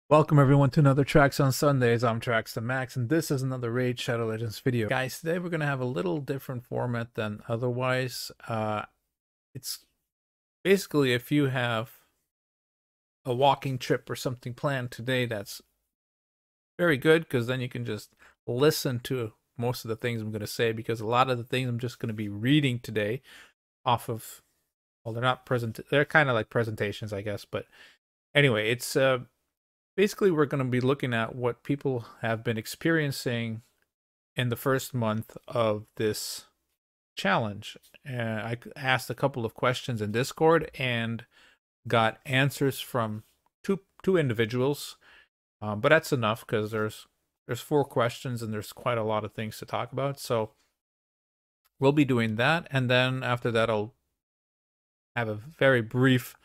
Welcome everyone to another Tracks on Sundays. I'm Tracks the Max, and this is another Raid Shadow Legends video. Guys, today we're going to have a little different format than otherwise. It's basically if you have a walking trip or something planned today, that's very good because then you can just listen to most of the things I'm going to say, because a lot of the things I'm just going to be reading today off of, well, they're not present, they're kind of like presentations, I guess, but anyway, it's basically, we're going to be looking at what people have been experiencing in the first month of this challenge. I asked a couple of questions in Discord and got answers from two individuals, but that's enough because there's 4 questions and there's quite a lot of things to talk about. So we'll be doing that, and then after that, I'll have a very brief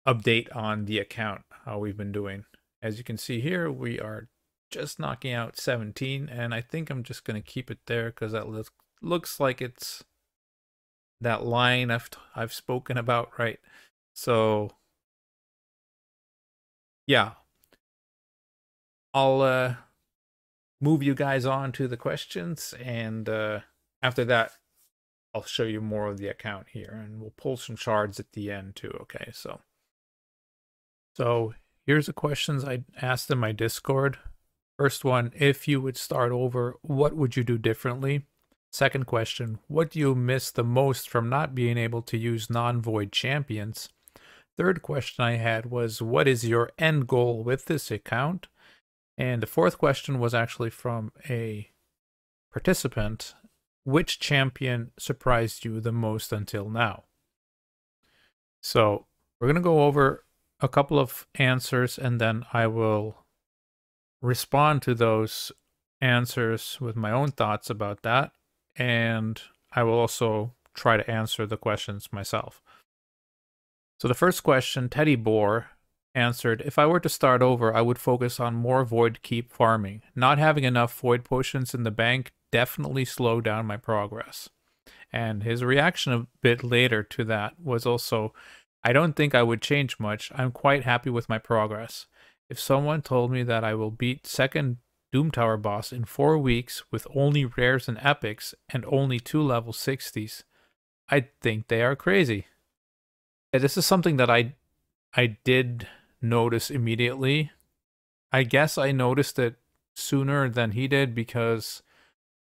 update on the account, how we've been doing. As you can see here, we are just knocking out 17, and I think I'm just going to keep it there because that looks like it's that line I've spoken about, right? So yeah, I'll move you guys on to the questions, and after that I'll show you more of the account here, and we'll pull some shards at the end too. Okay, so here's the questions I asked in my Discord. First one, if you would start over, what would you do differently? Second question, what do you miss the most from not being able to use non-void champions? Third question I had was, what is your end goal with this account? And the fourth question was actually from a participant. Which champion surprised you the most until now? So we're going to go over a couple of answers, and then I will respond to those answers with my own thoughts about that, and I will also try to answer the questions myself. So the first question, Teddy Boar answered, if I were to start over, I would focus on more Void Keep farming. Not having enough Void Potions in the bank definitely slowed down my progress. And his reaction a bit later to that was also, I don't think I would change much. I'm quite happy with my progress. If someone told me that I will beat second Doom Tower boss in 4 weeks with only rares and epics and only 2 level 60s, I'd think they are crazy. Yeah, this is something that I did notice immediately. I guess I noticed it sooner than he did because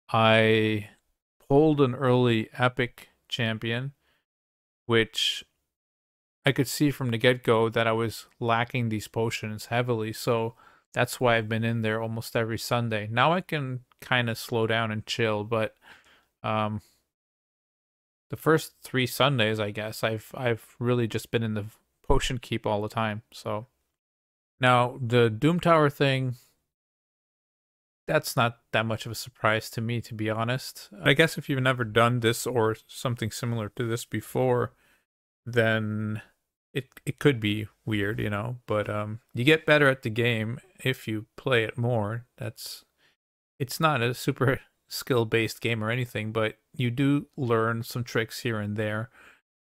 I pulled an early epic champion, which I could see from the get-go that I was lacking these potions heavily, so that's why I've been in there almost every Sunday. Now I can kind of slow down and chill, but the first 3 Sundays, I guess, I've really just been in the potion keep all the time. So now the Doom Tower thing, that's not that much of a surprise to me, to be honest. I guess if you've never done this or something similar to this before, then it could be weird, you know, but you get better at the game if you play it more. It's not a super skill-based game or anything, but you do learn some tricks here and there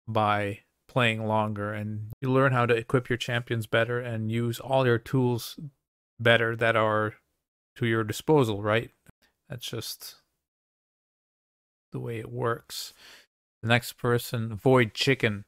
by playing longer, and you learn how to equip your champions better and use all your tools better that are to your disposal, right? That's just the way it works. The next person, Void Chicken.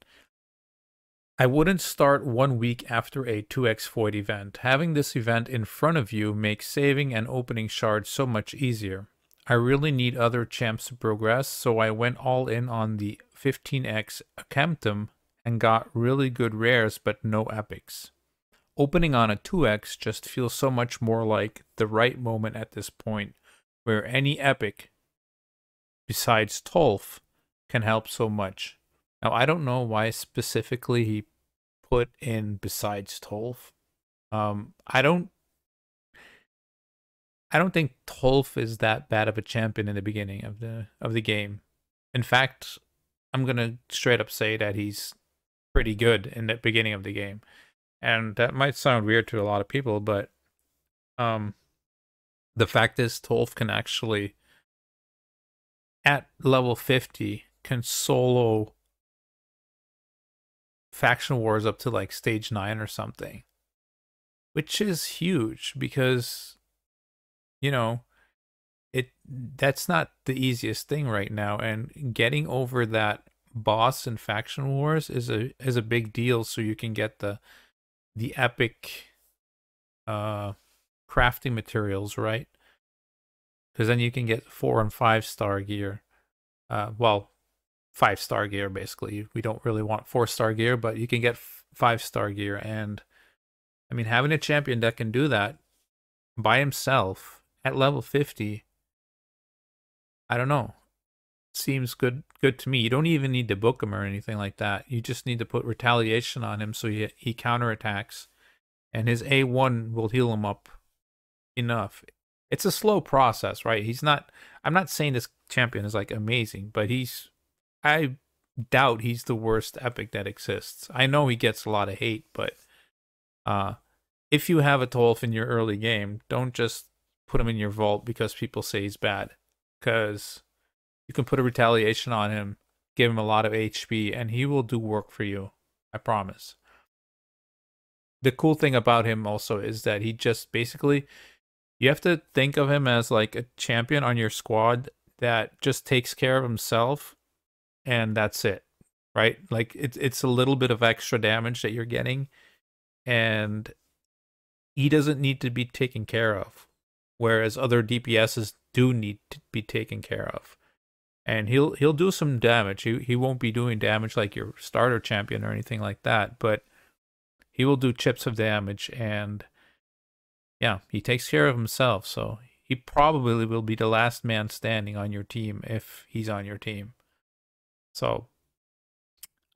I wouldn't start 1 week after a 2x Void event. Having this event in front of you makes saving and opening shards so much easier. I really need other champs to progress, so I went all in on the 15x Akemtum and got really good rares but no epics. Opening on a 2x just feels so much more like the right moment at this point, where any epic besides Tolf can help so much. Now, I don't know why specifically he put in besides Tolf. I don't think Tolf is that bad of a champion in the beginning of the game. In fact, I'm gonna straight up say that he's pretty good in the beginning of the game. And that might sound weird to a lot of people, but the fact is Tolf can actually, at level 50, can solo faction wars up to like stage 9 or something. which is huge because, you know, that's not the easiest thing right now, and getting over that boss in faction wars is a big deal, so you can get the epic uh crafting materials, right? Because then you can get 4 and 5 star gear. Well, 5 star gear basically. We don't really want 4 star gear, but you can get 5 star gear. And I mean, having a champion that can do that by himself at level 50, I don't know. Seems good to me. You don't even need to book him or anything like that. You just need to put retaliation on him so he counterattacks, and his A1 will heal him up enough. It's a slow process, right? I'm not saying this champion is like amazing, but I doubt he's the worst epic that exists. I know he gets a lot of hate, but if you have a Tolf in your early game, don't just put him in your vault because people say he's bad. Because you can put a retaliation on him, give him a lot of HP, and he will do work for you. I promise. The cool thing about him also is that he just basically, you have to think of him as like a champion on your squad that just takes care of himself, and that's it, right? Like it's a little bit of extra damage that you're getting, and he doesn't need to be taken care of, whereas other DPSs do need to be taken care of. And he'll do some damage. He won't be doing damage like your starter champion or anything like that, but he will do chips of damage, and yeah, he takes care of himself, so he probably will be the last man standing on your team if he's on your team. So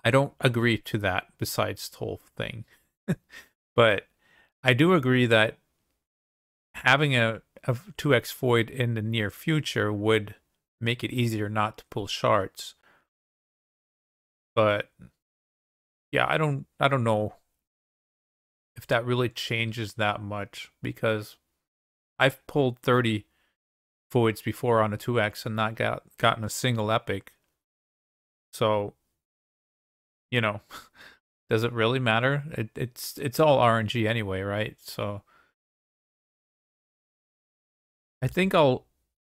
I don't agree to that besides the whole thing. But I do agree that having a 2x Void in the near future would make it easier not to pull shards. But yeah, I don't know if that really changes that much, because I've pulled 30 Voids before on a 2x and not gotten a single epic. So, you know, does it really matter? It's all RNG anyway, right? So I think I'll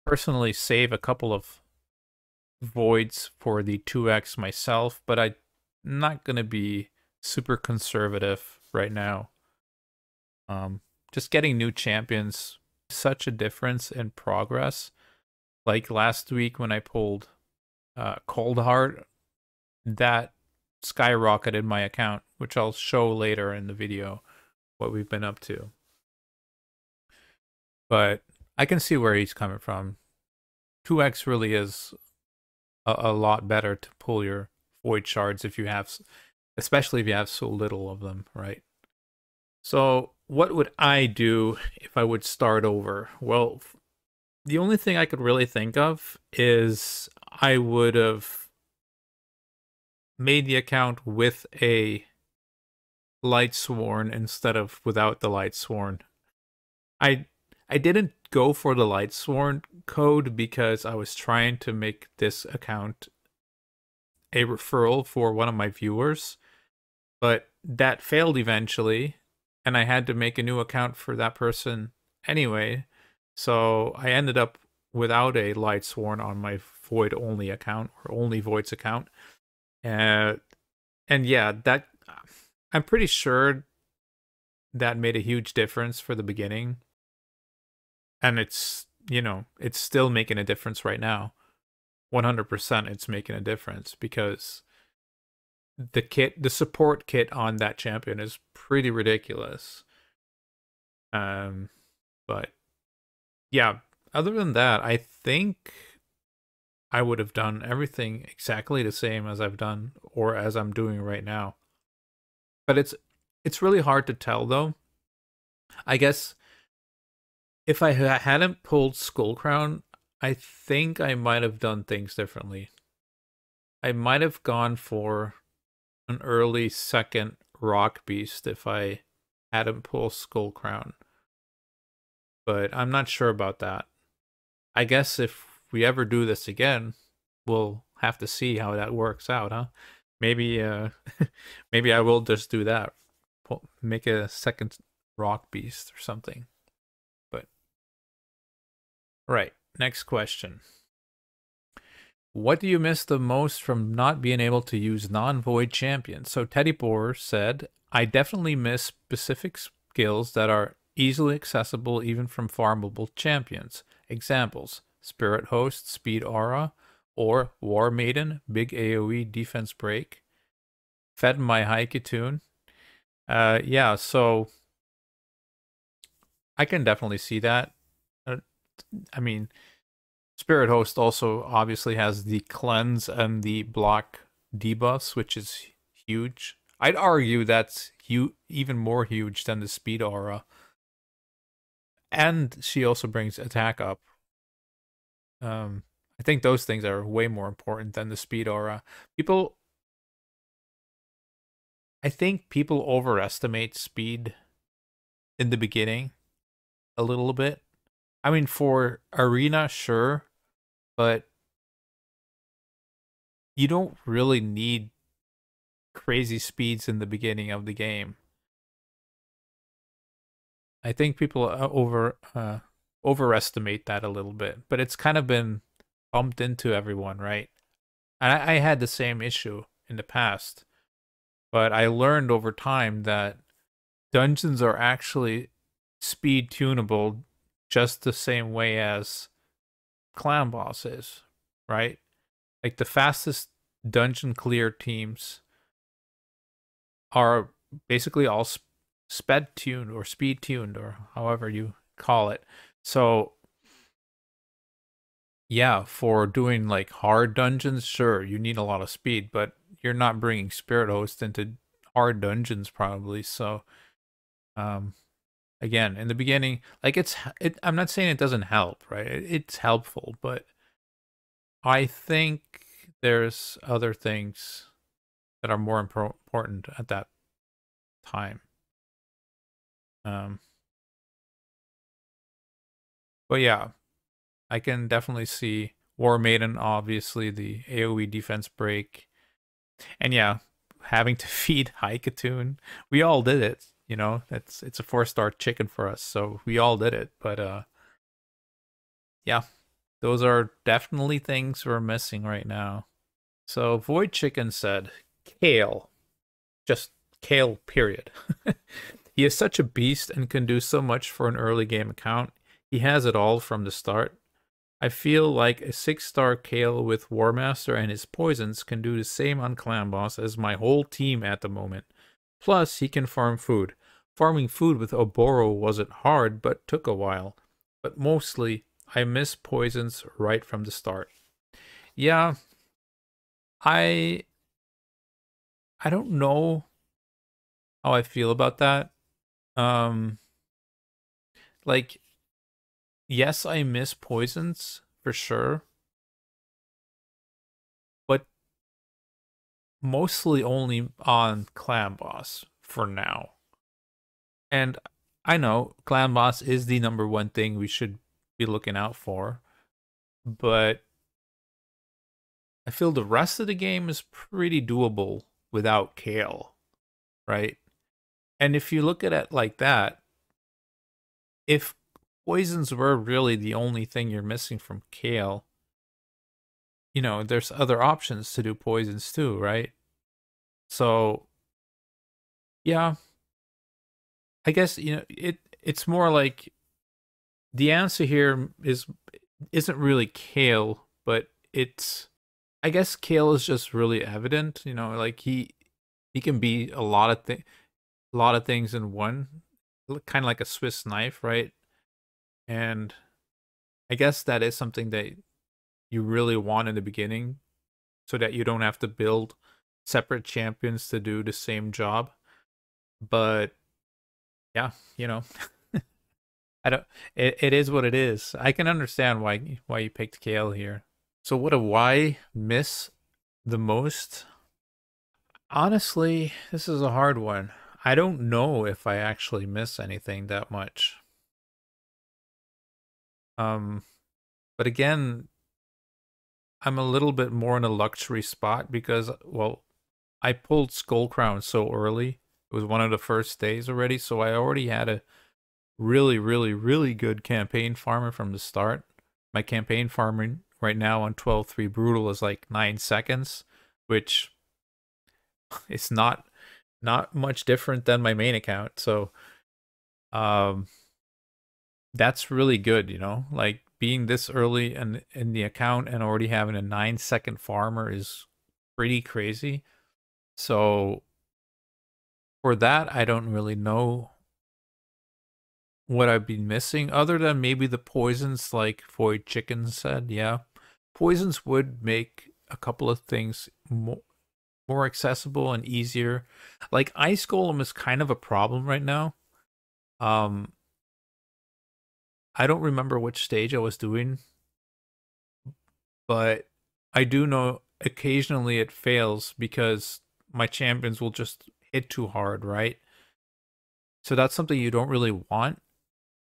personally save a couple of Voids for the 2x myself, but I'm not going to be super conservative right now. Just getting new champions, such a difference in progress. Like last week when I pulled Cold Heart, that skyrocketed my account, which I'll show later in the video what we've been up to. But I can see where he's coming from. 2x really is a lot better to pull your Void shards if you have, especially if you have so little of them, right? So what would I do if I would start over? Well, the only thing I could really think of is I would have made the account with a Lightsworn instead of without the Lightsworn. I didn't go for the Lightsworn code because I was trying to make this account a referral for one of my viewers, but that failed eventually, and I had to make a new account for that person anyway. So I ended up without a Lightsworn on my Void only account, or only Voids account. And yeah, that I'm pretty sure that made a huge difference for the beginning. And it's, you know, it's still making a difference right now. 100% it's making a difference, because the support kit on that champion is pretty ridiculous. But yeah, other than that, I think I would have done everything exactly the same as I've done, or as I'm doing right now. But it's really hard to tell though. I guess if I hadn't pulled Skullcrown, I think I might have done things differently. I might have gone for an early second Rock Beast if I hadn't pulled Skullcrown. But I'm not sure about that. I guess if we ever do this again, we'll have to see how that works out, huh? Maybe maybe I will just do that. Make a second Rock Beast or something. But right, next question. What do you miss the most from not being able to use non-void champions? So Teddy Boer said, I definitely miss specific skills that are easily accessible even from farmable champions. Examples, Spirit Host, Speed Aura, or War Maiden, big AoE defense break. Fed my Haikitoon. Yeah, so I can definitely see that. I mean, Spirit Host also obviously has the cleanse and the block debuffs, which is huge. I'd argue that's even more huge than the speed aura. And she also brings attack up. I think those things are way more important than the speed aura. I think people overestimate speed in the beginning a little bit. I mean, for arena, sure, but you don't really need crazy speeds in the beginning of the game. I think people overestimate that a little bit, but it's kind of been bumped into everyone, right? And I had the same issue in the past, but I learned over time that dungeons are actually speed tunable just the same way as clan bosses, right? Like the fastest dungeon clear teams are basically all sped tuned or speed tuned or however you call it. So yeah, for doing like hard dungeons, sure, you need a lot of speed, but you're not bringing Spirit Host into hard dungeons probably. So again, in the beginning, like I'm not saying it doesn't help, right? It's helpful, but I think there's other things that are more important at that time. But yeah, I can definitely see War Maiden, obviously the AoE defense break, and yeah, having to feed Haikatoon. We all did it, you know. It's a 4-star chicken for us, so we all did it. But yeah, those are definitely things we're missing right now. So Void Chicken said, Kale, just Kale, period. He is such a beast and can do so much for an early game account. He has it all from the start. I feel like a 6-star Kale with War Master and his poisons can do the same on Clan Boss as my whole team at the moment. Plus, he can farm food. Farming food with Oboro wasn't hard, but took a while. But mostly, I miss poisons right from the start. Yeah, I don't know how I feel about that. Like, yes, I miss poisons for sure, but mostly only on Clan Boss for now. And I know Clan Boss is the #1 thing we should be looking out for, but I feel the rest of the game is pretty doable without Kale, right? And if you look at it like that, if poisons were really the only thing you're missing from Kale, you know, there's other options to do poisons too, right? So, yeah, I guess, you know, it's more like the answer here isn't really Kale, but it's, I guess Kale is just really evident, you know, like he can be a lot of things in one, kind of like a Swiss knife, right? And I guess that is something that you really want in the beginning so that you don't have to build separate champions to do the same job. But yeah, you know, I don't it is what it is. I can understand why you picked Kale here. So what do I miss the most? Honestly, this is a hard one. I don't know if I actually miss anything that much. Um, but again, I'm a little bit more in a luxury spot because, well, I pulled Skull Crown so early It was one of the first days already, so I already had a really, really, really good campaign farmer from the start. My campaign farming right now on 12.3 Brutal is like 9 seconds, which is not much different than my main account. So um that's really good, you know? Like being this early in the account and already having a 9-second farmer is pretty crazy. So for that, I don't really know what I've been missing other than maybe the poisons like Void Chicken said. Yeah. Poisons would make a couple of things more accessible and easier. Like Ice Golem is kind of a problem right now. Um I don't remember which stage I was doing, but I do know occasionally it fails because my champions will just hit too hard, right? So that's something you don't really want.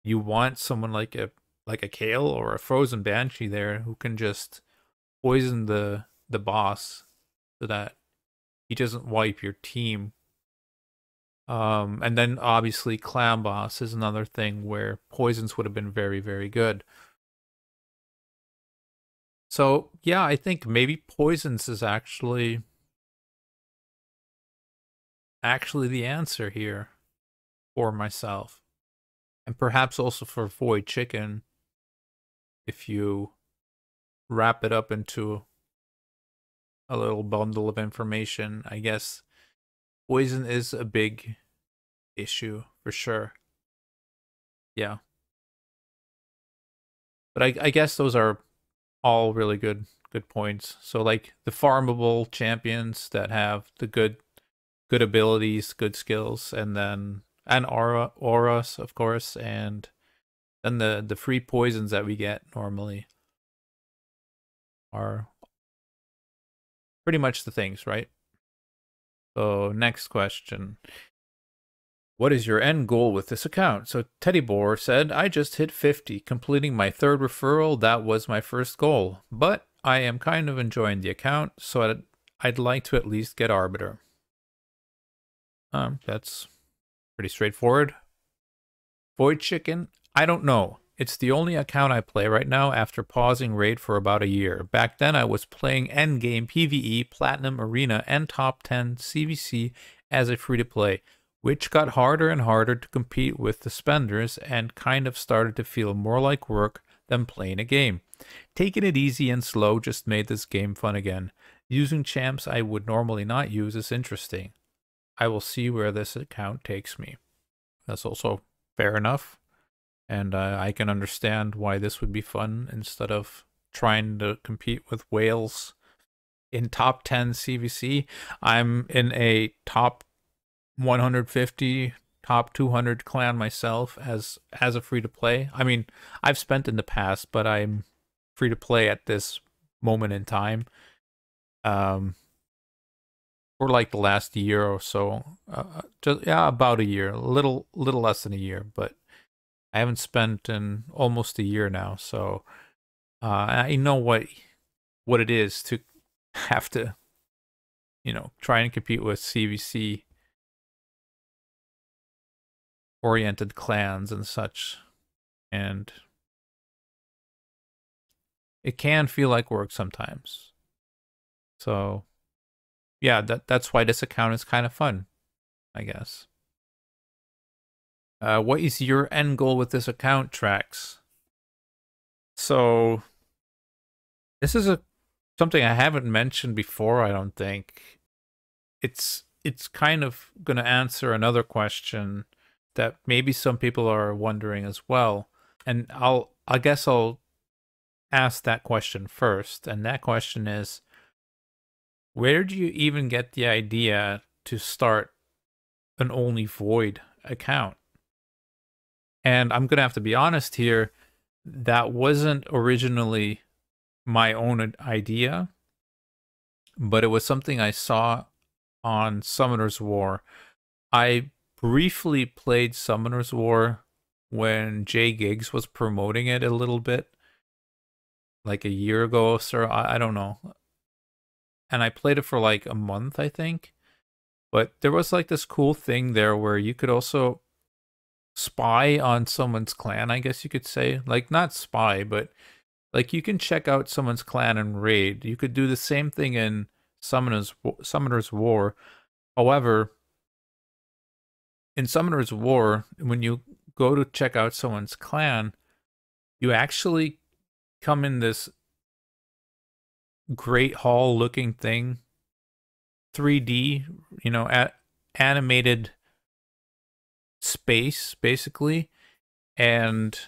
You want someone like a Kale or a Frozen Banshee there who can just poison the boss so that he doesn't wipe your team. And then obviously Clam Boss is another thing where poisons would have been very, very good. So yeah, I think maybe poisons is actually the answer here for myself. And perhaps also for Void Chicken if you wrap it up into a little bundle of information. I guess poison is a big issue for sure. Yeah. But I guess those are all really good points. So like the farmable champions that have the good abilities, good skills, and then auras, of course, and then the free poisons that we get normally are pretty much the things, right? So next question. What is your end goal with this account? So Teddy Boar said, I just hit 50, completing my 3rd referral. That was my first goal. But I am kind of enjoying the account, so I'd like to at least get Arbiter. That's pretty straightforward. Void Chicken, I don't know. It's the only account I play right now after pausing Raid for about a year. Back then I was playing endgame PvE, Platinum Arena, and Top 10 CVC as a free-to-play, which got harder and harder to compete with the spenders and kind of started to feel more like work than playing a game. Taking it easy and slow just made this game fun again. Using champs I would normally not use is interesting. I will see where this account takes me. That's also fair enough. And I can understand why this would be fun instead of trying to compete with whales in top 10 CVC. I'm in a top 150, top 200 clan myself as a free to play. I mean, I've spent in the past, but I'm free to play at this moment in time. For like the last year or so, just about a year, a little less than a year, but I haven't spent in almost a year now, so I know what it is to have to, you know, try and compete with CVC oriented clans and such, and it can feel like work sometimes. So yeah, that's why this account is kind of fun, I guess. What is your end goal with this account, Trax? So this is something I haven't mentioned before, I don't think. It's kind of going to answer another question that maybe some people are wondering as well. And I guess I'll ask that question first. And that question is, where did you even get the idea to start an Only Void account? And I'm going to have to be honest here, that wasn't originally my own idea, but it was something I saw on Summoner's War. I briefly played Summoner's War when Jay Giggs was promoting it a little bit, like a year ago, sir. I don't know. And I played it for like a month, I think. But there was like this cool thing there where you could also spy on someone's clan, I guess you could say. Like, not spy, but like you can check out someone's clan and raid. You could do the same thing in Summoner's War. However, in Summoner's War, when you go to check out someone's clan, you actually come in this Great Hall looking thing, 3D, animated space basically, and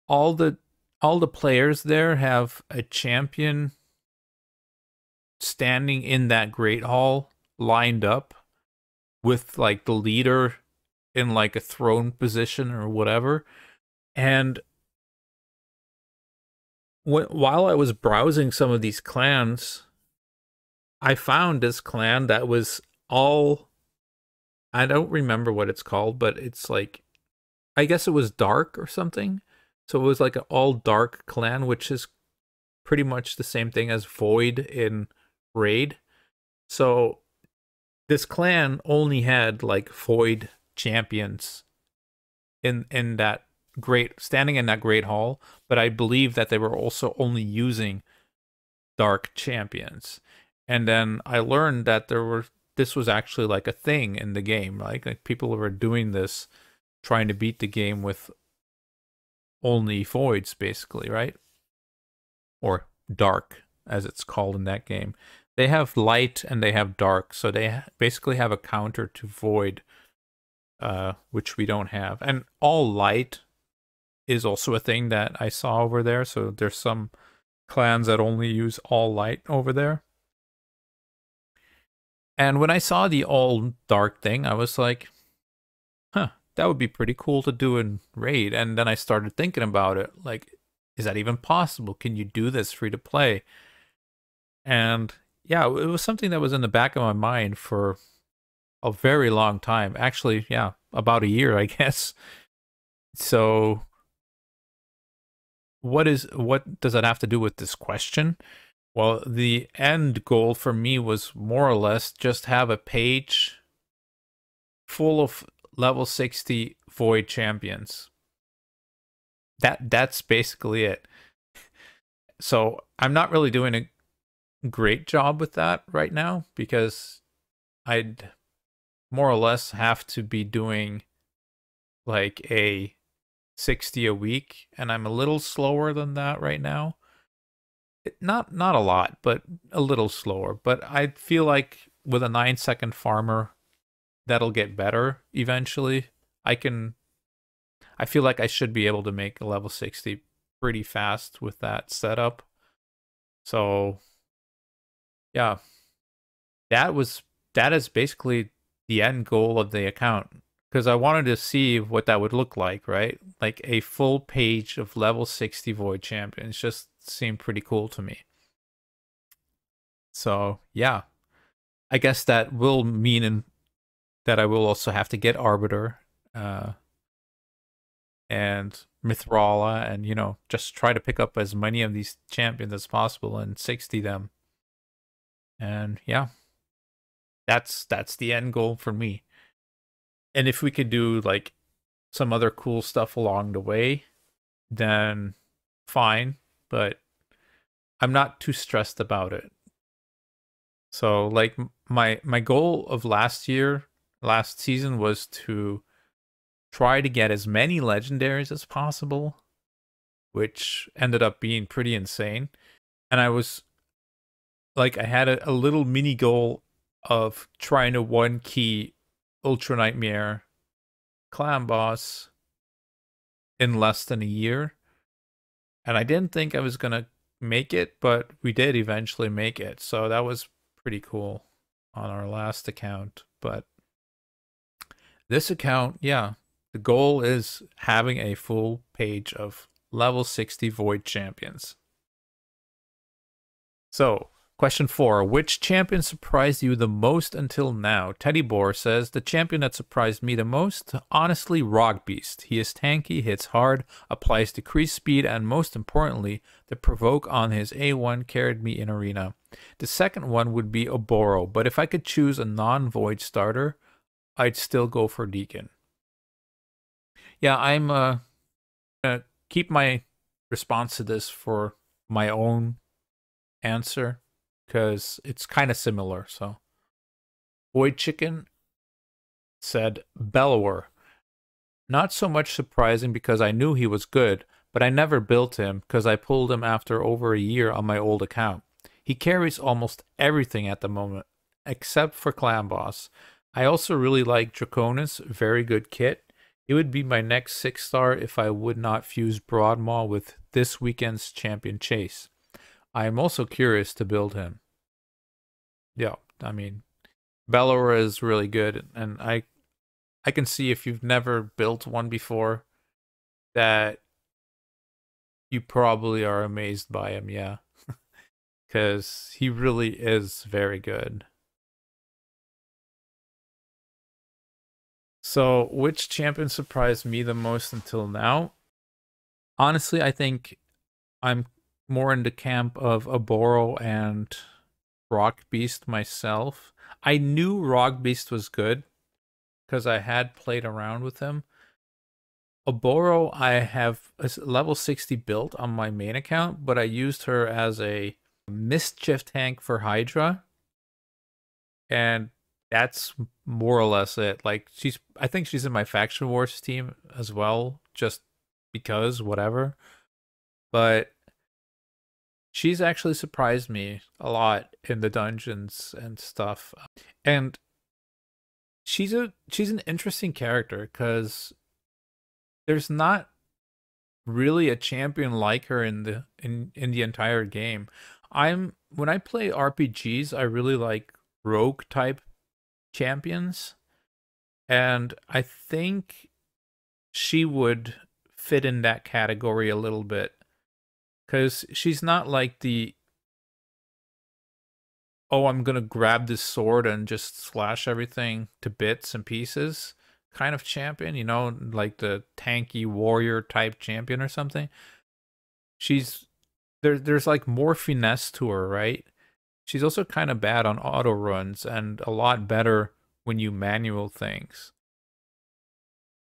all the players there have a champion standing in that Great Hall lined up with like the leader in like a throne position or whatever. And while I was browsing some of these clans, I found this clan that was all, I don't remember what it's called, but it's like, I guess it was dark or something. So it was like an all dark clan, which is pretty much the same thing as Void in Raid. So this clan only had like Void champions in that standing in that Great Hall, but I believe that they were also only using dark champions. And then I learned that this was actually like a thing in the game. Like people were doing this, trying to beat the game with only voids, basically, right? Or dark, as it's called in that game. They have light and they have dark, so they basically have a counter to void, which we don't have. And all light is also a thing that I saw over there. So there's some clans that only use all light over there. And when I saw the all dark thing, I was like, huh, that would be pretty cool to do in Raid. And then I started thinking about it. Like, is that even possible? Can you do this free to play? And yeah, it was something that was in the back of my mind for a very long time. Actually, yeah, about a year, I guess. So what does that have to do with this question? Well, the end goal for me was more or less just have a page full of level 60 Void champions. That's basically it. So I'm not really doing a great job with that right now because I'd more or less have to be doing like a 60 a week, and I'm a little slower than that right now. Not a lot, but a little slower. But I feel like with a 9-second farmer, that'll get better eventually. I feel like I should be able to make a level 60 pretty fast with that setup. So yeah, that is basically the end goal of the account, because I wanted to see what that would look like, right? Like a full page of level 60 Void champions just seemed pretty cool to me. So yeah, I guess that will mean that I will also have to get Arbiter and Mithrala, and just try to pick up as many of these champions as possible and 60 them. And yeah, that's the end goal for me. And if we could do like some other cool stuff along the way, then fine, but I'm not too stressed about it. So like my goal of last season was to try to get as many legendaries as possible, which ended up being pretty insane. And I was like, I had a little mini goal of trying to 1-key Ultra Nightmare clan boss in less than a year. And I didn't think I was going to make it, but we did eventually make it. So that was pretty cool on our last account. But this account, yeah, the goal is having a full page of level 60 Void champions. So Question 4. Which champion surprised you the most until now? Teddy Boar says, the champion that surprised me the most? Honestly, Rock Beast. He is tanky, hits hard, applies decreased speed, and most importantly, the provoke on his A1 carried me in arena. The second one would be Oboro, but if I could choose a non-void starter, I'd still go for Deacon. Yeah, I'm gonna keep my response to this for my own answer, because it's kind of similar. So Void Chicken said Bellower. Not so much surprising because I knew he was good, but I never built him because I pulled him after over a year on my old account. He carries almost everything at the moment, except for Clan Boss. I also really like Draconis, very good kit. It would be my next 6-star if I would not fuse Broadmaw with this weekend's champion Chase. I am also curious to build him. Yeah, I mean, Bellower is really good, and I can see if you've never built one before that you probably are amazed by him, yeah. Because he really is very good. So, which champion surprised me the most until now? Honestly, I think I'm more in the camp of Oboro and Rock Beast myself. I knew Rock Beast was good because I had played around with him. Oboro, I have a level 60 built on my main account, but I used her as a mischief tank for Hydra. And that's more or less it. Like, I think she's in my Faction Wars team as well, just because, whatever. But she's actually surprised me a lot in the dungeons and stuff. And she's an interesting character because there's not really a champion like her in the entire game. When I play RPGs, I really like rogue type champions, and I think she would fit in that category a little bit because she's not like the, oh, I'm gonna grab this sword and just slash everything to bits and pieces kind of champion, you know, like the tanky warrior type champion or something. There's like more finesse to her, right? She's also kind of bad on auto runs and a lot better when you manual things.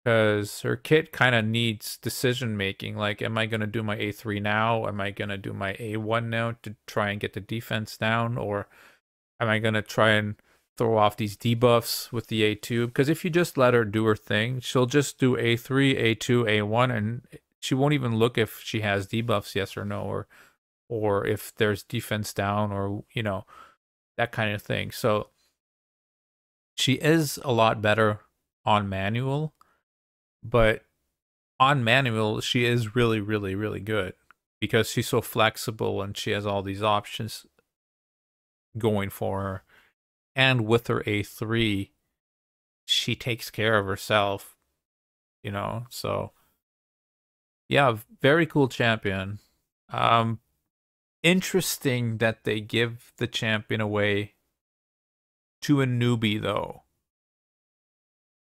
Because her kit kind of needs decision making. Like, am I going to do my A3 now? Am I going to do my A1 now to try and get the defense down? Or am I going to try and throw off these debuffs with the A2? Because if you just let her do her thing, she'll just do A3, A2, A1, and she won't even look if she has debuffs, yes or no, or if there's defense down, or, you know, that kind of thing. So she is a lot better on manual, but on manual, she is really, really, really good because she's so flexible and she has all these options going for her. And with her A3, she takes care of herself, you know? So, yeah, very cool champion. Interesting that they give the champion away to a newbie, though.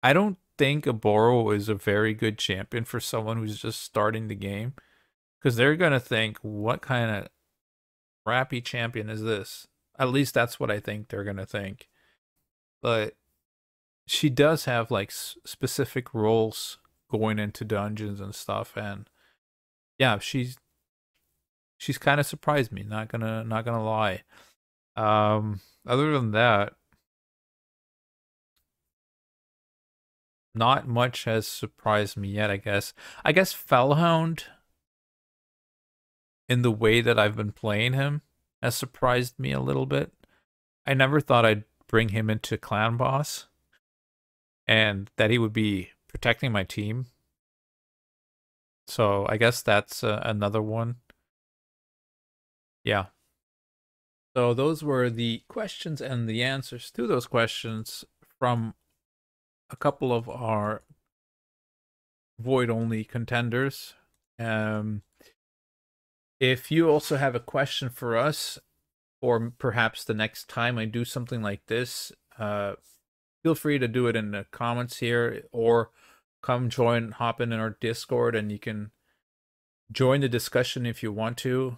I don't think Oboro is a very good champion for someone who's just starting the game, because they're going to think, what kind of crappy champion is this? At least that's what I think they're going to think. But she does have like specific roles going into dungeons and stuff, and yeah, she's kind of surprised me, not gonna lie. Other than that, not much has surprised me yet, I guess. I guess Fellhound, in the way that I've been playing him, has surprised me a little bit. I never thought I'd bring him into Clan Boss and that he would be protecting my team. So I guess that's another one. Yeah. So those were the questions and the answers to those questions from a couple of our void-only contenders. If you also have a question for us or perhaps the next time I do something like this, feel free to do it in the comments here, or come hop in our Discord, and you can join the discussion if you want to.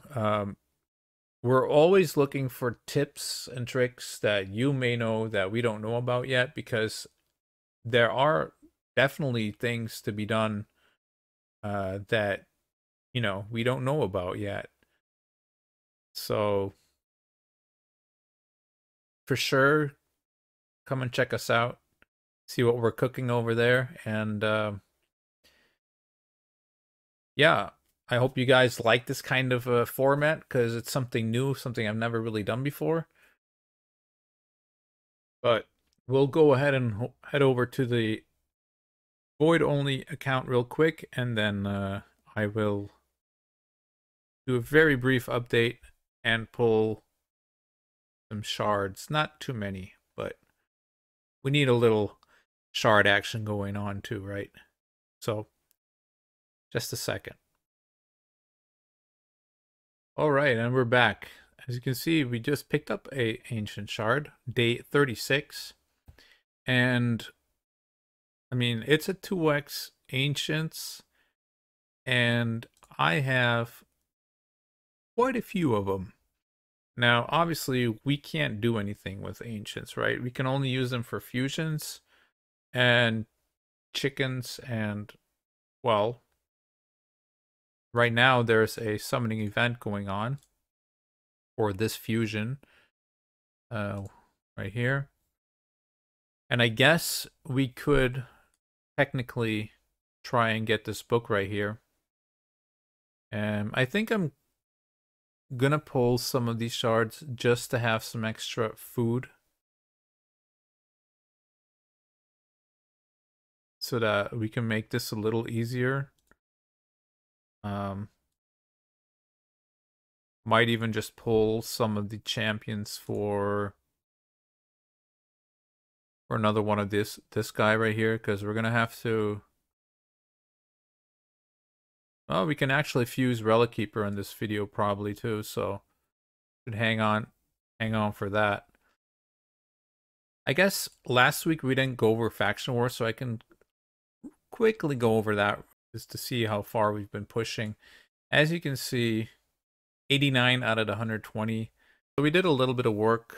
We're always looking for tips and tricks that you may know that we don't know about yet, because there are definitely things to be done that, you know, we don't know about yet. So for sure, come and check us out, see what we're cooking over there. And yeah, I hope you guys like this kind of format, because it's something new, something I've never really done before. But we'll go ahead and head over to the Void Only account real quick, and then I will do a very brief update and pull some shards. Not too many, but we need a little shard action going on too, right? So just a second. All right, and we're back. As you can see, we just picked up a ancient shard, day 36. And I mean, it's a 2x ancients, and I have quite a few of them. Now, obviously, we can't do anything with ancients, right? We can only use them for fusions and chickens, and, well, right now there's a summoning event going on for this fusion right here. And I guess we could technically try and get this book right here. And I think I'm gonna pull some of these shards just to have some extra food, so that we can make this a little easier. Might even just pull some of the champions for another one of this guy right here, because we're gonna have to. Oh, we can actually fuse Relic Keeper in this video probably too, so should hang on for that. I guess last week we didn't go over Faction War, so I can quickly go over that just to see how far we've been pushing. As you can see, 89 out of the 120. So we did a little bit of work.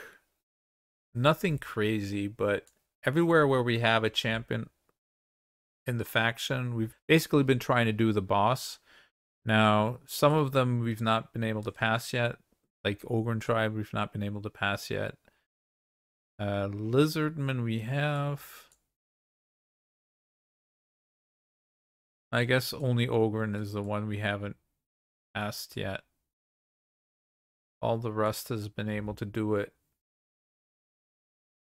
Nothing crazy, but everywhere where we have a champion in the faction, we've basically been trying to do the boss. Now, some of them we've not been able to pass yet. Like Ogryn Tribe, we've not been able to pass yet. Lizardman we have. I guess only Ogryn is the one we haven't passed yet. All the rest has been able to do it.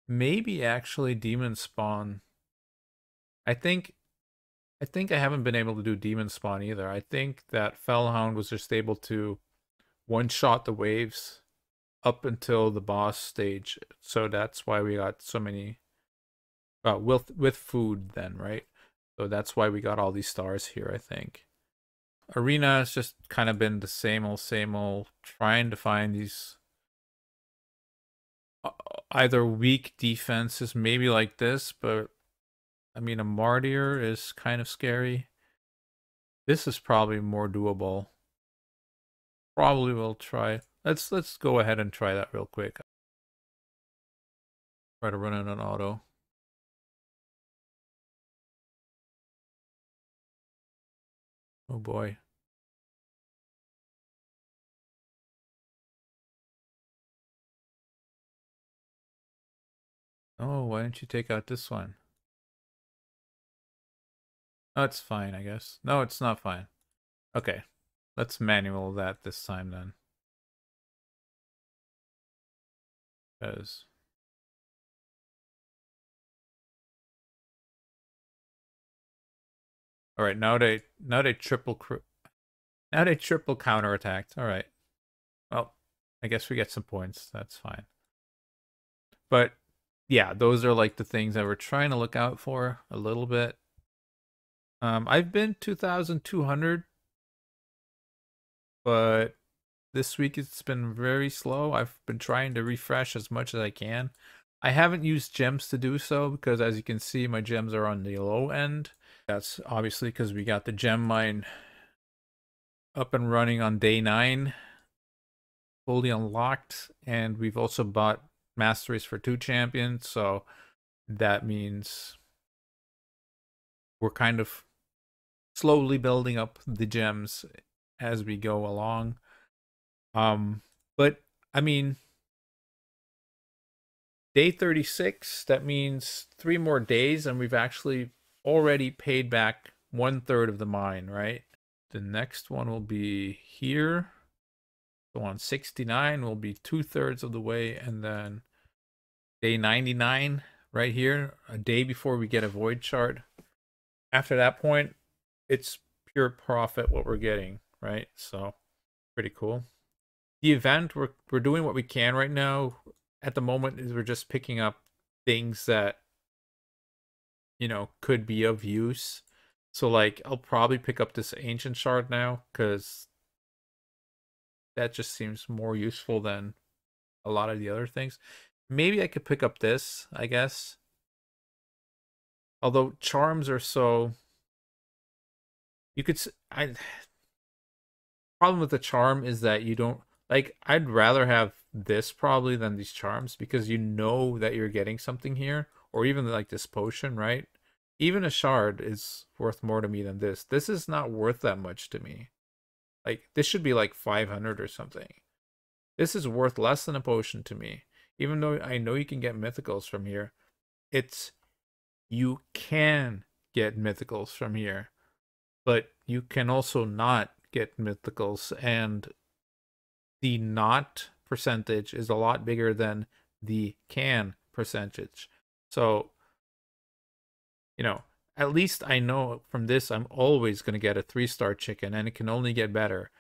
Maybe actually Demon Spawn. I think I haven't been able to do Demon Spawn either. I think that Fellhound was just able to one-shot the waves up until the boss stage. So that's why we got so many with food then, right? So that's why we got all these stars here, I think. Arena has just kind of been the same old, trying to find these either weak defenses, maybe like this, but I mean, a Martyr is kind of scary. This is probably more doable. Probably will try. Let's go ahead and try that real quick. Try to run it on auto. Oh boy. Oh, why didn't you take out this one? Oh, it's fine, I guess. No, it's not fine. Okay. Let's manual that this time then. Because all right, now they triple counterattacked. All right. Well, I guess we get some points. That's fine. But yeah, those are like the things that we're trying to look out for a little bit. I've been 2,200, but This week it's been very slow. I've been trying to refresh as much as I can. I haven't used gems to do so because, as you can see, my gems are on the low end. That's obviously because we got the gem mine up and running on day 9, fully unlocked, and we've also bought masteries for 2 champions, so that means we're kind of slowly building up the gems as we go along. But I mean, day 36, that means 3 more days, and we've actually already paid back 1/3 of the mine, right? The next one will be here. So on 69 will be 2/3 of the way, and then day 99 right here, a day before we get a void shard. After that point, it's pure profit what we're getting, right? So pretty cool. The event, we're doing what we can right now. At the moment, is we're just picking up things that, you know, could be of use. So like, I'll probably pick up this ancient shard now because that just seems more useful than a lot of the other things. Maybe I could pick up this, I guess. Although charms are so, you could problem with the charm is that you don't, like, I'd rather have this probably than these charms because you know that you're getting something here, or even like this potion, right? Even a shard is worth more to me than this. This is not worth that much to me. Like, this should be like 500 or something. This is worth less than a potion to me. Even though I know you can get mythicals from here, it's, you can get mythicals from here, but you can also not get mythicals, and the not percentage is a lot bigger than the can percentage. So, you know, at least I know from this I'm always going to get a 3-star chicken, and it can only get better.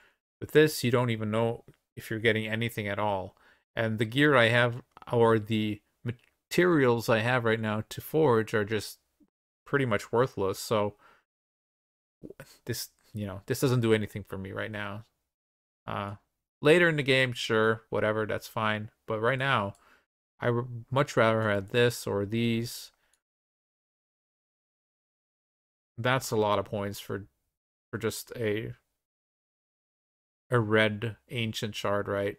With this, you don't even know if you're getting anything at all. And the gear I have, or the materials I have right now to forge, are just pretty much worthless. So this, you know, this doesn't do anything for me right now. Later in the game, sure, whatever, that's fine. But right now, I would much rather have this or these. That's a lot of points for just a red ancient shard, right?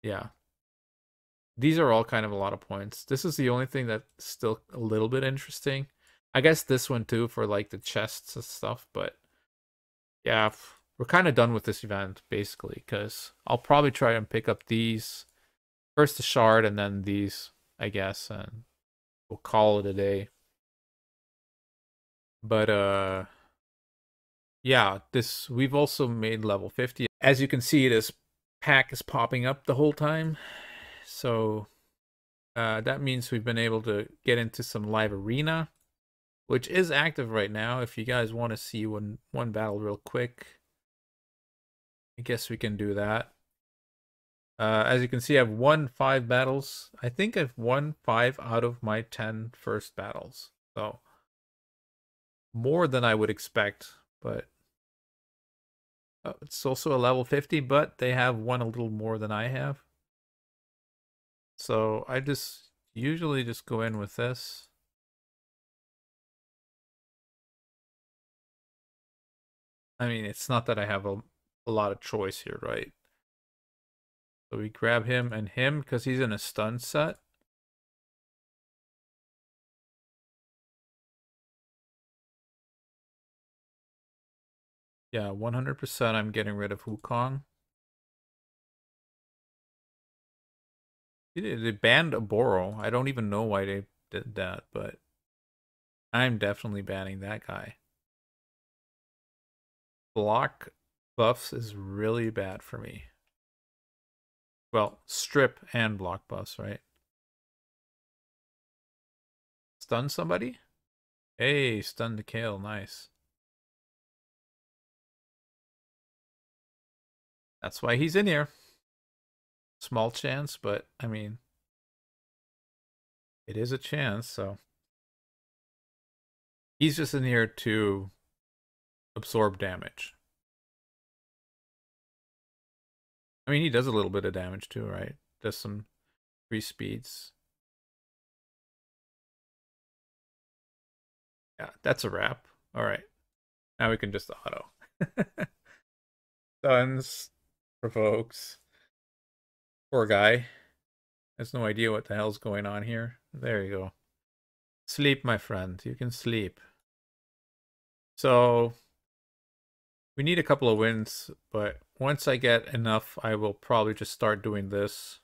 Yeah. These are all kind of a lot of points. This is the only thing that's still a little bit interesting. I guess this one too for like the chests and stuff, but yeah, we're kind of done with this event basically because I'll probably try and pick up these. First the shard and then these, I guess, and we'll call it a day. But yeah, this, we've also made level 50. As you can see, this pack is popping up the whole time. So that means we've been able to get into some live arena, which is active right now. If you guys want to see one battle real quick, I guess we can do that. As you can see, I've won 5 battles. I think I've won 5 out of my 10 first battles. So more than I would expect, but it's also a level 50, but they have won a little more than I have. So I just usually just go in with this. I mean, it's not that I have a lot of choice here, right? So we grab him and him because he's in a stun set. Yeah, 100% I'm getting rid of Wukong. They banned Oboro. I don't even know why they did that, but I'm definitely banning that guy. Block buffs is really bad for me. Well, strip and block buffs, right? Stun somebody? Hey, stun to kill, nice. That's why he's in here. Small chance, but I mean, it is a chance, so. He's just in here to absorb damage. I mean, he does a little bit of damage too, right? Does some 3 speeds. Yeah, that's a wrap. All right. Now we can just auto. Stuns, provokes. Poor guy. Has no idea what the hell's going on here. There you go. Sleep, my friend. You can sleep. So we need a couple of wins, but once I get enough, I will probably just start doing this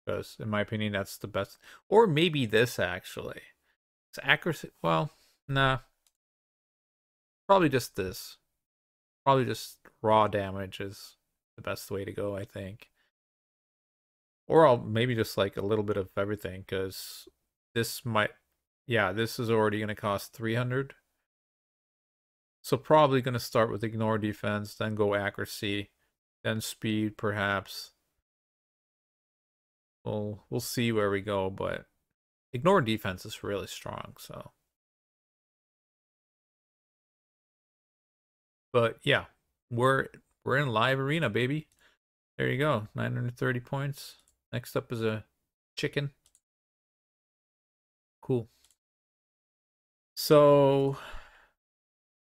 because, in my opinion, that's the best. Or maybe this actually. It's accuracy. Well, nah. Probably just this. Probably just raw damage is the best way to go, I think. Or I'll maybe just like a little bit of everything because this might, yeah, this is already going to cost 300. So probably going to start with ignore defense, then go accuracy, then speed perhaps. We'll see where we go, but ignore defense is really strong, so. But yeah, we're in live arena, baby. There you go, 930 points. Next up is a chicken. Cool. So,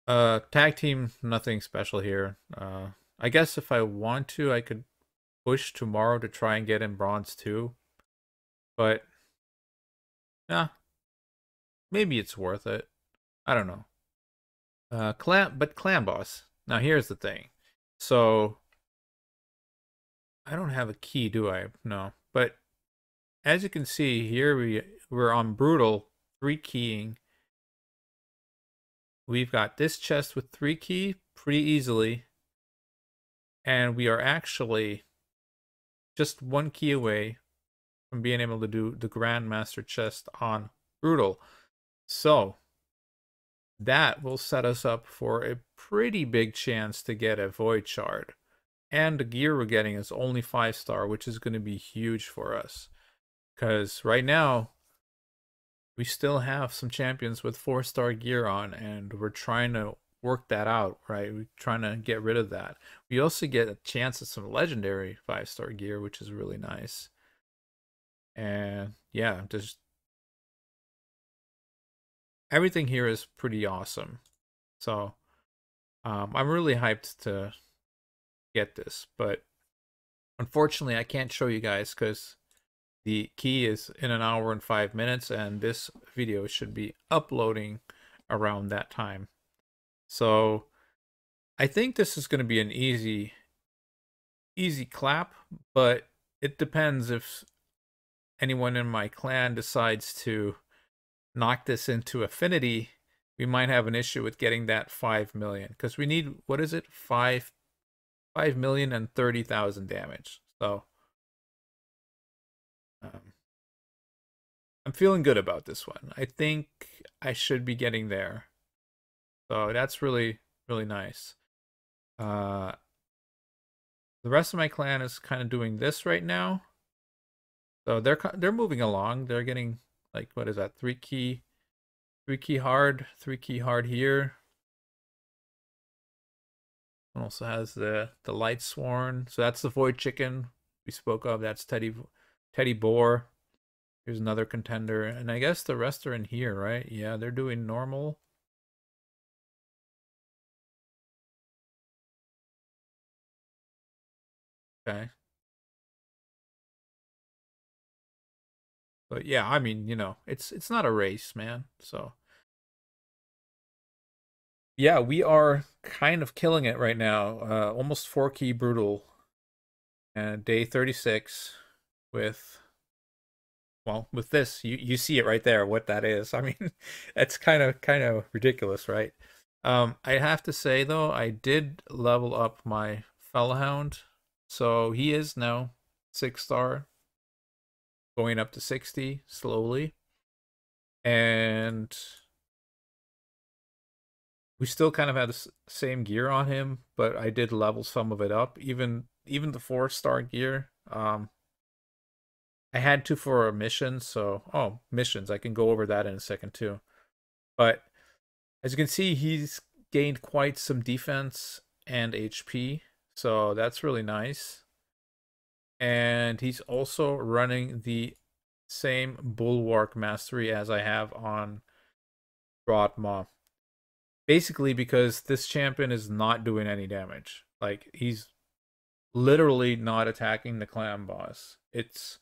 tag team, nothing special here. I guess if I want to, I could push tomorrow to try and get in bronze too. But, nah, maybe it's worth it. I don't know. Clan boss. Now here's the thing. So, I don't have a key, do I? No. But as you can see here, we're on brutal 3 keying. We've got this chest with 3 key pretty easily. And we are actually just 1 key away from being able to do the Grandmaster chest on brutal. So that will set us up for a pretty big chance to get a Void Shard. And the gear we're getting is only 5-star, which is going to be huge for us. Because right now, we still have some champions with 4-star gear on, and we're trying to work that out, right? We're trying to get rid of that. We also get a chance at some legendary 5-star gear, which is really nice. And yeah, just everything here is pretty awesome. So I'm really hyped to get this, but unfortunately I can't show you guys because the key is in an hour and 5 minutes, and this video should be uploading around that time. So I think this is going to be an easy clap, but it depends if anyone in my clan decides to knock this into affinity. We might have an issue with getting that 5 million because we need, what is it, 5,030,000 damage. So I'm feeling good about this one. I think I should be getting there. So that's really, really nice. The rest of my clan is kind of doing this right now. So they're moving along. They're getting like, what is that? 3 key hard, 3 key hard here. One also has the light sworn. So that's the void chicken we spoke of. That's Teddy Boar. Here's another contender. And I guess the rest are in here, right? Yeah, they're doing normal. Okay. But yeah, I mean, you know, it's not a race, man. So yeah, we are kind of killing it right now. Almost 4 key brutal. And day 36 with, well, with this, you see it right there what that is. I mean, it's kind of ridiculous, right? I have to say though, I did level up my Fellhound, so he is now 6-star, going up to 60 slowly, and we still kind of had the same gear on him, but I did level some of it up, even the 4-star gear. I had to for a mission, so missions, I can go over that in a second too. But as you can see, he's gained quite some defense and HP, so that's really nice. And he's also running the same Bulwark Mastery as I have on Broadmaw. Basically because this champion is not doing any damage. Like, he's literally not attacking the clan boss. It's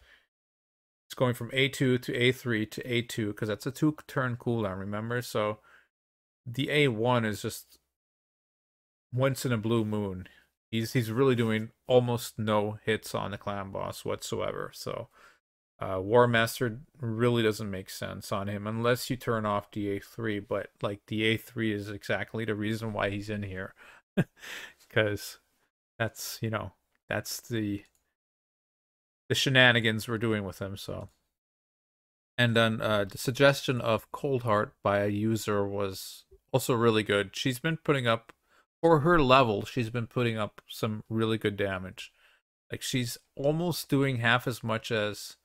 going from A2 to A3 to A2 because that's a 2-turn cooldown, remember? So the A1 is just once in a blue moon. He's really doing almost no hits on the clan boss whatsoever. So War Master really doesn't make sense on him unless you turn off the A3, but like the A3 is exactly the reason why he's in here. Because that's, that's the shenanigans we're doing with him. So, and then the suggestion of Cold Heart by a user was also really good. She's been putting up, for her level, she's been putting up some really good damage. Like, she's almost doing half as much as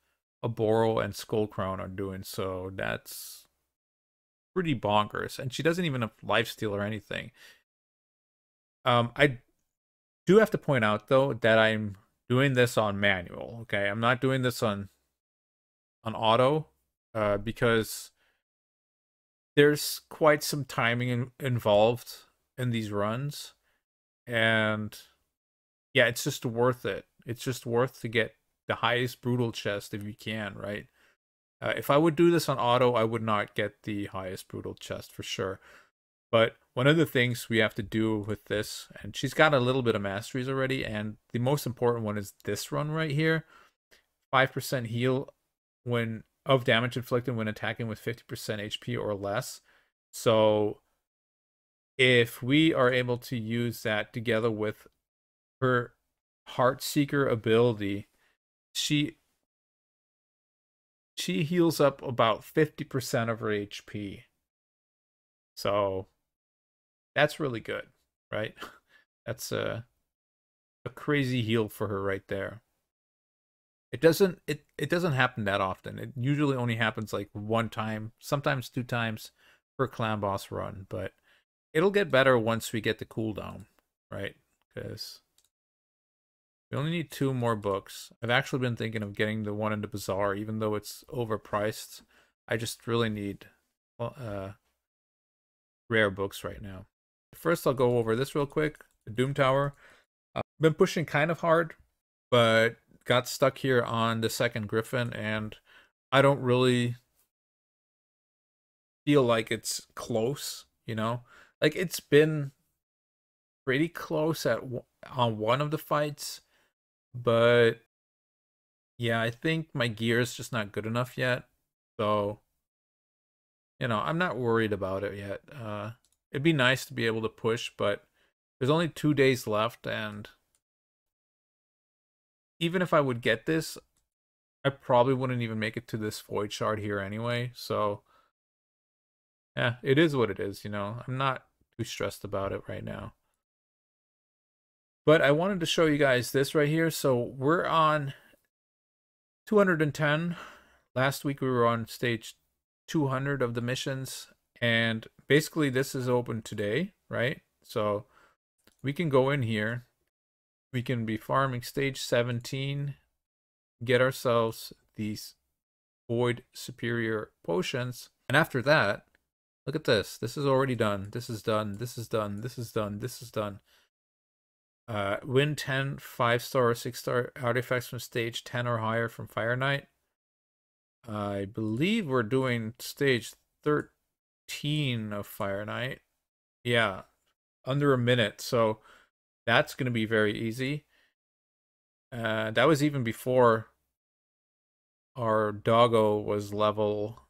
Oboro and Skullcrown are doing, so that's pretty bonkers. And she doesn't even have lifesteal or anything. I do have to point out though that I'm doing this on manual. Okay, I'm not doing this on auto, because there's quite some timing involved in these runs, and yeah, it's just worth it. It's just worth to get the highest brutal chest if you can, right? If I would do this on auto, I would not get the highest brutal chest for sure. But one of the things we have to do with this, and she's got a little bit of masteries already, and the most important one is this run right here. 5% heal when of damage inflicted when attacking with 50% HP or less. So if we are able to use that together with her Heartseeker ability, she heals up about 50% of her HP. So that's really good, right? That's a crazy heal for her right there. It doesn't happen that often. It usually only happens like one time, sometimes 2 times per clan boss run, but it'll get better once we get the cooldown, right? Because we only need 2 more books. I've actually been thinking of getting the one in the bazaar, even though it's overpriced. I just really need rare books right now. First, I'll go over this real quick. The Doom Tower. Been pushing kind of hard, but got stuck here on the second Griffin, and I don't really feel like it's close, Like, it's been pretty close on one of the fights, but yeah, I think my gear is just not good enough yet. So, I'm not worried about it yet. It'd be nice to be able to push, but there's only 2 days left, and even if I would get this, I probably wouldn't even make it to this Void Shard here anyway. So, yeah, it is what it is, I'm not too stressed about it right now. But I wanted to show you guys this right here. So we're on 210. Last week we were on stage 200 of the missions. And basically this is open today, right? So we can go in here. We can be farming stage 17. Get ourselves these Void Superior potions. And after that, look at this. This is already done. This is done. This is done. This is done. This is done. Win 10 5-star or 6-star artifacts from stage 10 or higher from Fire Knight. I believe we're doing stage 13 of Fire Knight. Yeah, under a minute. So that's going to be very easy. That was even before our doggo was level,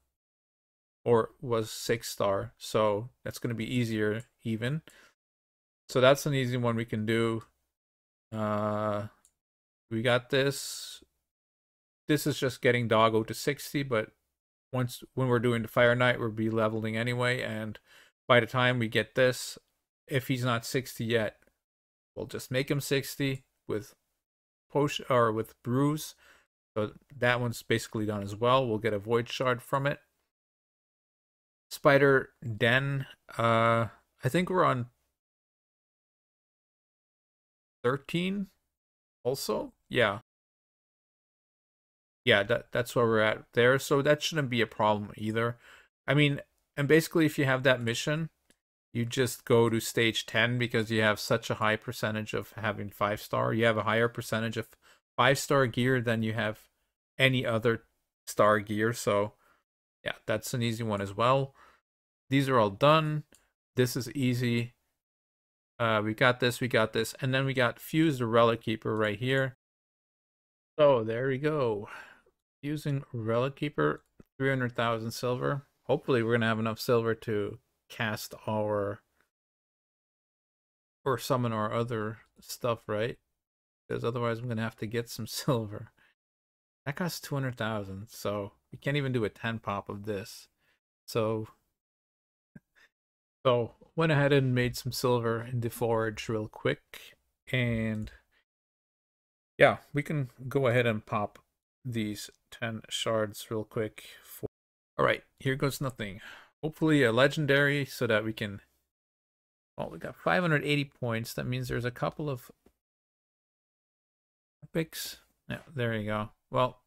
or was 6-star. So that's going to be easier even. So that's an easy one we can do. We got this. This is just getting doggo to 60, but when we're doing the Fire Knight, we'll be leveling anyway, and by the time we get this, if he's not 60 yet, we'll just make him 60 with potion or with brews. So that one's basically done as well. We'll get a Void Shard from it. Spider Den, I think we're on 13 also. Yeah. Yeah, that's where we're at there. So that shouldn't be a problem either. I mean, and basically if you have that mission, you just go to stage 10 because you have such a high percentage of having 5-star. You have a higher percentage of 5-star gear than you have any other star gear. So yeah, that's an easy one as well. These are all done. This is easy. We got this, and then we got Fuse the Relic Keeper right here. So there we go. Using Relic Keeper, 300,000 silver. Hopefully we're gonna have enough silver to cast our or summon our other stuff, right? Because otherwise I'm gonna have to get some silver. That costs 200,000, so we can't even do a 10 pop of this. So went ahead and made some silver in the forge real quick, and yeah, we can go ahead and pop these 10 shards real quick. All right, here goes nothing. Hopefully a legendary so that we can, well, we got 580 points. That means there's a couple of epics. Yeah, there you go. Well,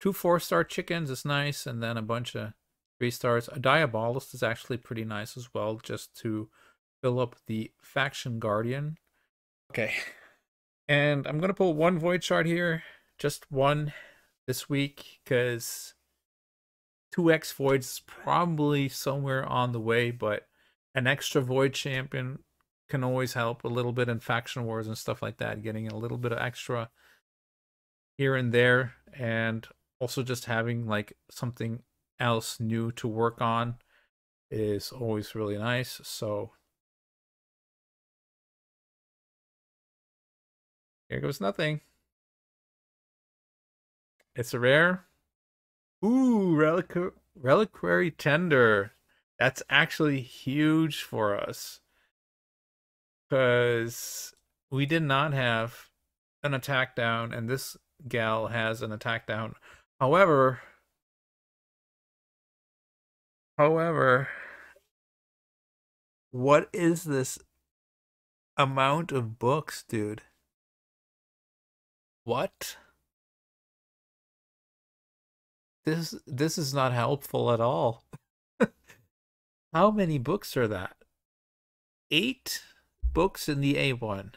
2 4-star chickens is nice, and then a bunch of 3 stars. A Diabolist is actually pretty nice as well, just to fill up the Faction Guardian. Okay, and I'm gonna pull 1 Void Shard here, just 1 this week, because 2x Voids is probably somewhere on the way, but an extra Void champion can always help a little bit in Faction Wars and stuff like that, getting a little bit of extra here and there, and also just having like something else new to work on is always really nice. So here goes nothing. It's a rare. Ooh, Reliquary Tender. That's actually huge for us, because we did not have an attack down, and this gal has an attack down. However, what is this amount of books, dude? What? This is not helpful at all. How many books are that? 8 books in the A1.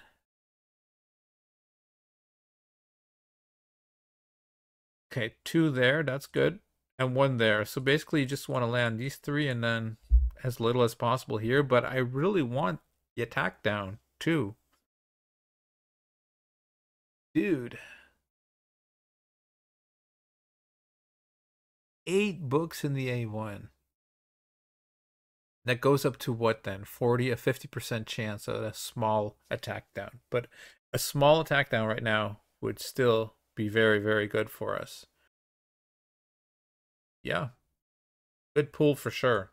Okay, 2 there, that's good. And 1 there. So basically you just want to land these 3 and then as little as possible here, but I really want the attack down too. Dude. 8 books in the A1. That goes up to what then? 40, a 50% chance of a small attack down. But a small attack down right now would still be very, very good for us. Yeah. Good pull for sure.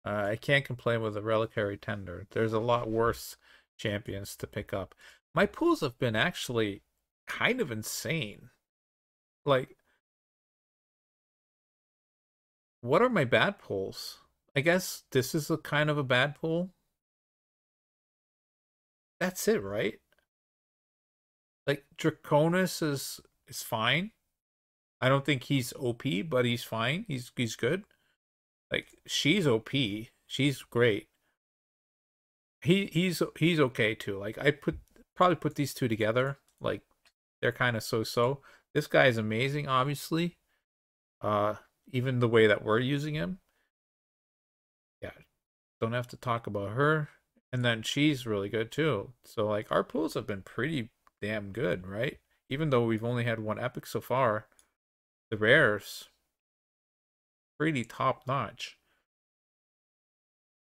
I can't complain with a Reliquary Tender. There's a lot worse champions to pick up. My pulls have been actually kind of insane. Like, what are my bad pulls? I guess this is a kind of a bad pull. That's it, right? Like, Draconis is fine. I don't think he's OP, but he's fine. He's good. Like, she's OP. She's great. He's okay too. Like, I probably put these 2 together. Like, they're kind of so. This guy is amazing, obviously. Even the way that we're using him. Yeah, don't have to talk about her. And then she's really good too. So like our pulls have been pretty damn good, right? Even though we've only had 1 epic so far, the rares pretty top notch.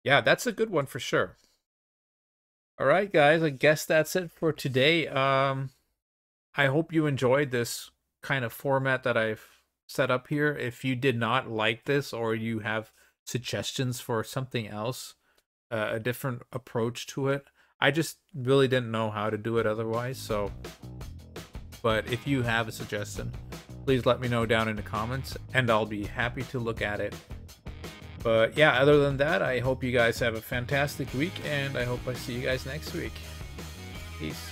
Yeah, that's a good one for sure. All right, guys, I guess that's it for today. I hope you enjoyed this kind of format that I've set up here. If you did not like this, or you have suggestions for something else, a different approach to it, I just really didn't know how to do it otherwise. So, but if you have a suggestion, please let me know down in the comments, and I'll be happy to look at it. But yeah, other than that, I hope you guys have a fantastic week, and I hope I see you guys next week. Peace.